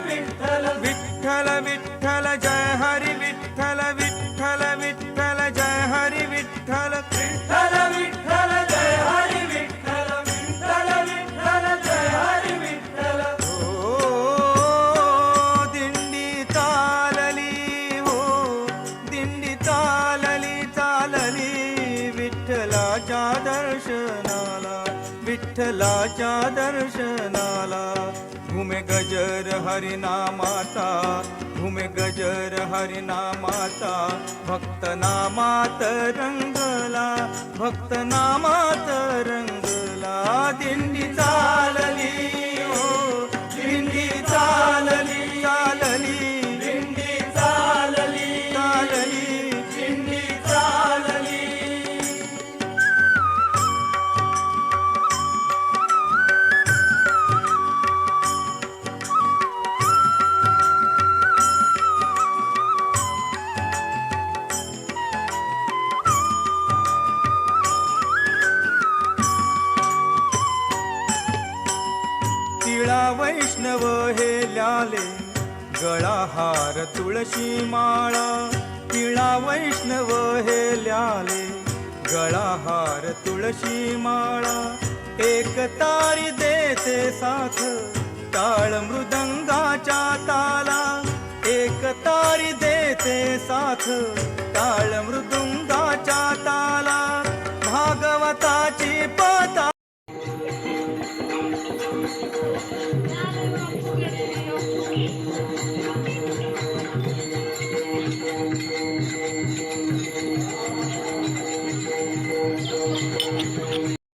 विठ्ठल विठ्ठल विठ्ठल जय हरी विठ्ठल विठ्ठल विठ्ठल जय हरी विठ्ठल विठ्ठल विठ्ठल जय हरी विठ्ठल विठ्ठल विठ्ठल जय हरी विठ्ठल दिंडी चालली हो दिंडी चालली चालली विठ्ठलाच्या दर्शनाला विठ्ठलाच्या दर्शनाला घुमे गजर हरिनामाचा घुमे गजर हरिनामाचा भक्त नामात रंगला भक्त नामात रंगला दिंडी चालली हो दिंडी चालली चालली दिंडी चालली चालली दिंडी चालली तिळा वैष्णव हे ल्याले गळा हार तुळशी माळा तिळा वैष्णव हे ल्याले गळा हार तुळशी माळा एक तारी देते साथ टाळ मृदंगाच्या ताला एक तारी देते साथ टाळ मृदुंगाच्या ताला